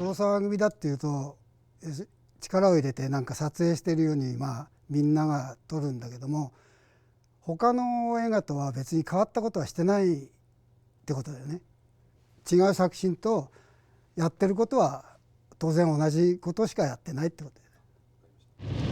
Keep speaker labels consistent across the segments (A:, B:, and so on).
A: 黒沢組だっていうと力を入れてなんか撮影してるようにみんなが撮るんだけども、他の映画とは別に変わったことはしてないってことだよね。違う作品とやってることは当然同じことしかやってないってことだよね。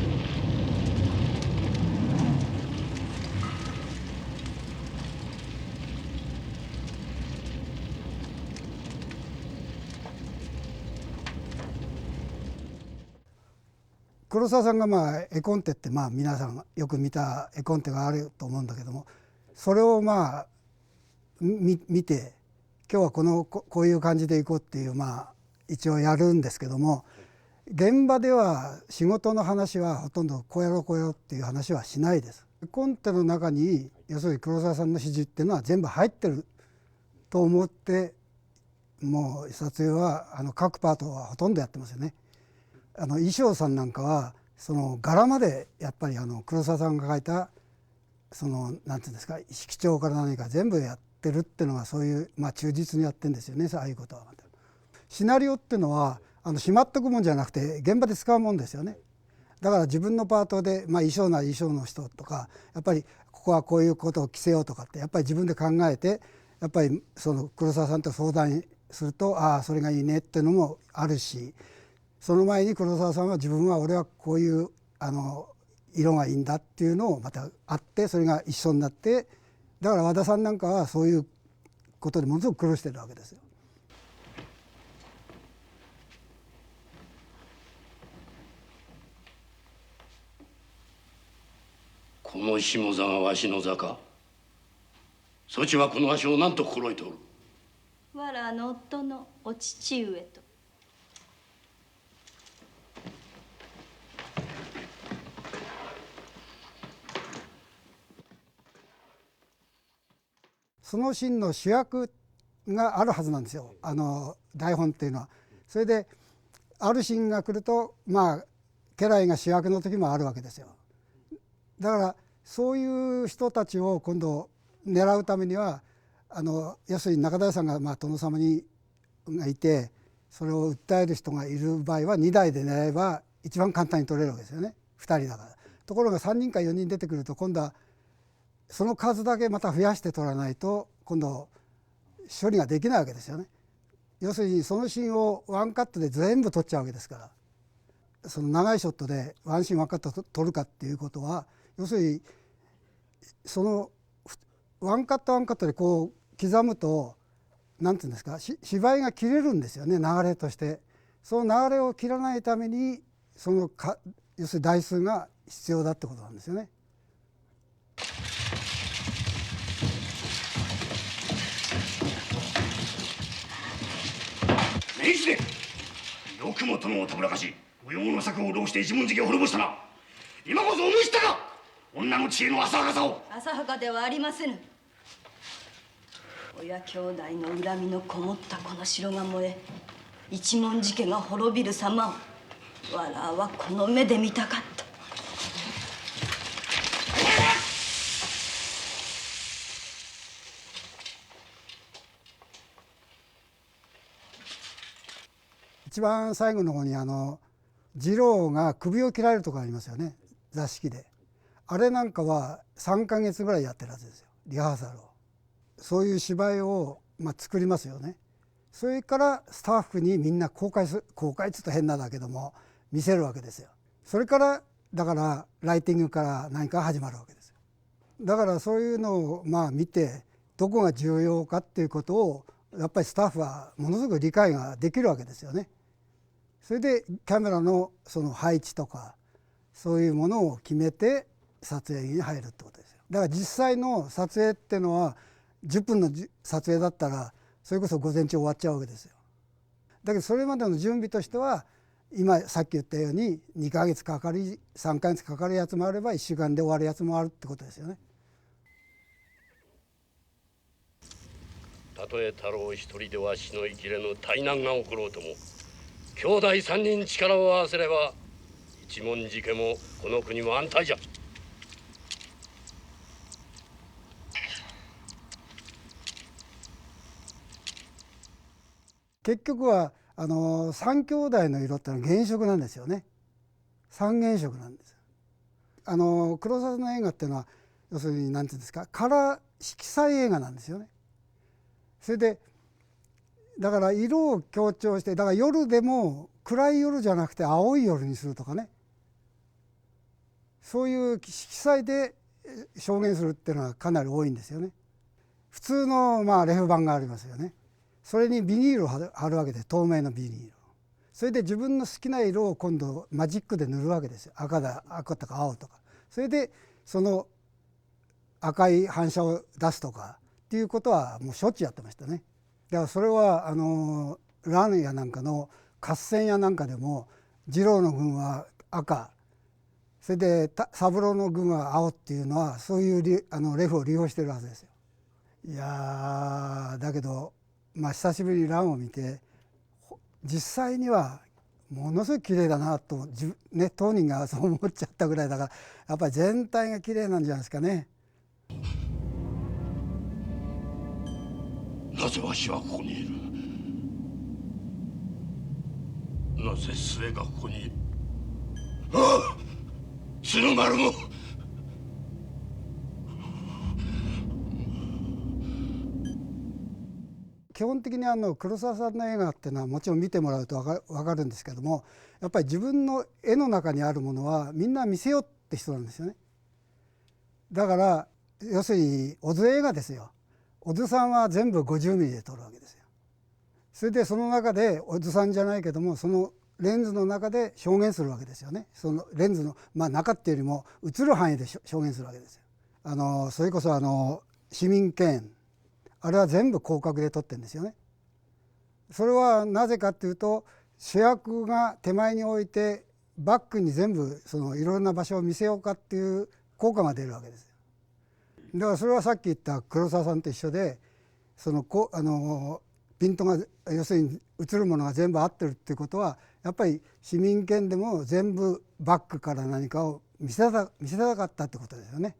A: 黒沢さんが絵コンテって皆さんよく見た絵コンテがあると思うんだけども、それを見て今日はこういう感じでいこうっていう一応やるんですけども、現場では仕事の話はほとんどこうやろうっていう話はしないです。絵コンテの中に要するに黒沢さんの指示っていうのは全部入ってると思って、もう撮影は各パートはほとんどやってますよね。衣装さんなんかはその柄までやっぱり黒沢さんが描いたなんていうんですか、色調から何か全部やってるっていうのがそういう忠実にやってるんですよね。ああいうことはシナリオっていうのはしまっとくもんじゃなくて現場で使うもんですよね。だから自分のパートで、衣装なら衣装の人とか、やっぱりここはこういうことを着せようとかってやっぱり自分で考えて、やっぱりその黒沢さんと相談すると、ああそれがいいねっていうのもあるし、その前に黒沢さんは俺はこういう色がいいんだっていうのをまたあって、それが一緒になって、だから和田さんなんかはそういうことでものすごく苦労してるわけですよ。
B: この下座がわしの座か。そちはこのわしを何と心得ておる。
C: わらの夫のお父上と。
A: そのシーンの主役があるはずなんですよ、台本っていうのは。それであるシーンが来ると家来が主役の時もあるわけですよ。だからそういう人たちを今度狙うためには要するに中台さんが殿様がいて、それを訴える人がいる場合は2台で狙えば一番簡単に取れるわけですよね、2人だから。ところが3人か4人出てくると今度はその数だけまた増やして取らないと今度処理ができないわけですよね。要するにそのシーンをワンカットで全部撮っちゃうわけですから、その長いショットでワンシーンワンカット撮るかっていうことは、要するにそのワンカットワンカットでこう刻むと何て言うんですか、芝居が切れるんですよね、流れとして。その流れを切らないために要するに台数が必要だってことなんですよね。
B: 明治でよくも殿をたぶらかし、無用の策を浪して一文字家を滅ぼしたな。今こそ思い知ったか、女の知恵の浅はかさを。
C: 浅はかではありませぬ。親兄弟の恨みのこもったこの城が燃え、一文字家が滅びる様をわらはこの目で見たかった。
A: 一番最後の方に次郎が首を切られるところありますよね、座敷で。あれなんかは3ヶ月ぐらいやってるはずですよ、リハーサルを。そういう芝居を作りますよね。それからスタッフにみんな公開っつうと変なんだけども見せるわけですよ。それからだからライティングから何か始まるわけですよ。だからそういうのを見て、どこが重要かっていうことをやっぱりスタッフはものすごく理解ができるわけですよね。それでキャメラのその配置とかそういうものを決めて撮影に入るってことですよ。だから実際の撮影っていうのは10分の撮影だったらそれこそ午前中終わっちゃうわけですよ。だけどそれまでの準備としては今さっき言ったように2ヶ月かかり3ヶ月かかるやつもあれば1週間で終わるやつもあるってことですよね。
B: たとえ太郎一人ではしのいきれぬ大難が起ころうとも、兄弟3人力を合わせれば一文字家もこの国も安泰じゃ。
A: 結局は三兄弟の色ってのは原色なんですよね。三原色なんです。黒澤さんの映画っていうのは要するに何て言うんですか、カラー色彩映画なんですよね。それでだから色を強調して、だから夜でも暗い夜じゃなくて青い夜にするとかね、そういう色彩で表現するっていうのはかなり多いんですよね。普通のレフ板がありますよね。それにビニールを貼るわけで、透明のビニールを。それで自分の好きな色を今度マジックで塗るわけですよ。赤とか青とか。それでその赤い反射を出すとかっていうことはもうしょっちゅうやってましたね。だからそれはラーメンやなんかの合戦やなんかでも次郎の軍は赤、それで三郎の軍は青っていうのはそういうレフを利用してるはずですよ。いやだけど久しぶりにランを見て実際にはものすごい綺麗だなと、当人がそう思っちゃったぐらいだから、やっぱり全体が綺麗なんじゃないですかね。
B: なぜわしはここにいる。なぜ末がここにいる。ああ、鶴丸も。
A: 基本的に黒澤さんの映画っていうのはもちろん見てもらうと分かるんですけども、やっぱり自分の絵の中にあるものはみんな見せようって人なんですよね。だから要するに小津映画ですよ。小津さんは全部50ミリで撮るわけですよ。それでその中で小津さんじゃないけども、そのレンズの中で表現するわけですよね。そのレンズの中っていうよりも映る範囲で表現するわけですよ。それこそ市民権、あれは全部広角で撮ってるんですよね。それはなぜかっていうと、主役が手前に置いてバックに全部いろんな場所を見せようかっていう効果が出るわけですよ。だからそれはさっき言った黒澤さんと一緒で、ピントが要するに映るものが全部合ってるっていうことは、やっぱり市民権でも全部バックから何かを見せたかったってことですよね。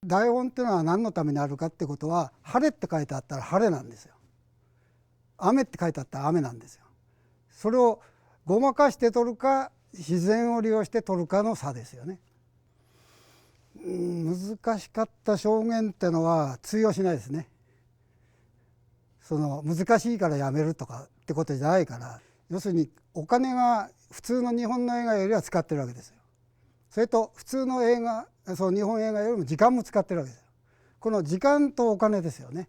A: 台本っていうのは何のためにあるかってことは、晴れって書いてあったら晴れなんですよ。雨って書いてあったら雨なんですよ。それをごまかして撮るか自然を利用して撮るかの差ですよね。難しかった証言ってのは通用しないですね。難しいからやめるとかってことじゃないから、要するにお金が普通の日本の映画よりは使ってるわけですよ。それと普通の映画、日本映画よりも時間も使ってるわけですよ。この時間とお金ですよね。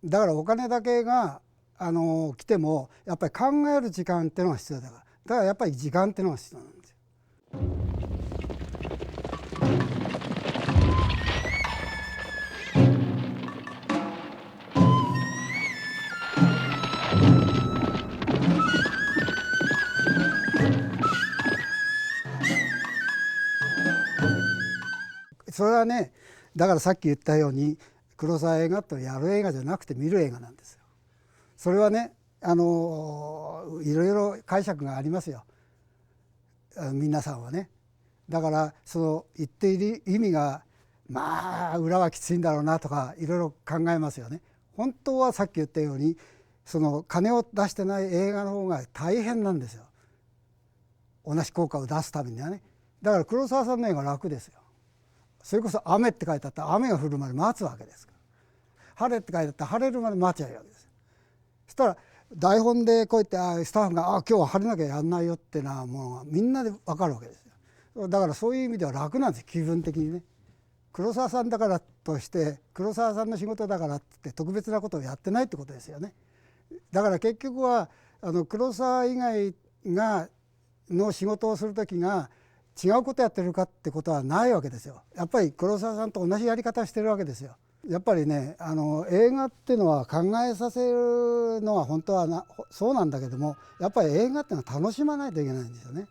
A: だからお金だけが来てもやっぱり考える時間っていうのが必要だからやっぱり時間っていうのが必要なんですよ。それはね、だからさっき言ったように黒澤映画ってやる映画じゃなくて見る映画なんですよ。それはね、いろいろ解釈がありますよ、皆さんはね。だから言っている意味が裏はきついんだろうなとかいろいろ考えますよね。本当はさっき言ったように金を出してない映画の方が大変なんですよ、同じ効果を出すためにはね。だから黒澤さんの映画は楽ですよ。それこそ雨って書いてあったら雨が降るまで待つわけですから、晴れって書いてあったら晴れるまで待ちゃいいわけですよ。そしたら台本でこうやってスタッフが今日は晴れなきゃやんないよってのはもうみんなで分かるわけですよ。だからそういう意味では楽なんです、気分的にね。黒澤さんだからとして黒澤さんの仕事だからって特別なことをやってないってことですよね。だから結局は黒澤以外の仕事をする時が違うことやってるかってことはないわけですよ。やっぱり黒澤さんと同じやり方をしてるわけですよ。やっぱりね、映画っていうのは考えさせるのは本当はそうなんだけども、やっぱり映画っていうのは楽しまないといけないんですよね。